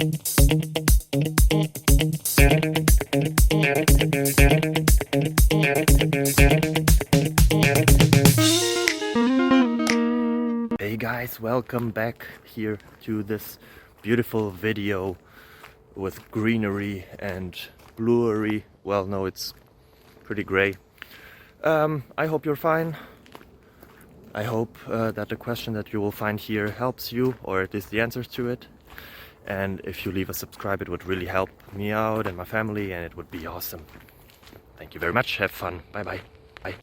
Hey guys, welcome back here to this beautiful video with greenery and bluery. Well, no, it's pretty gray. I hope you're fine. I hope that the question that you will find here helps you, or at least the answers to it. And if you leave a subscribe, it would really help me out and my family, and it would be awesome. Thank you very much. Have fun. Bye bye. Bye.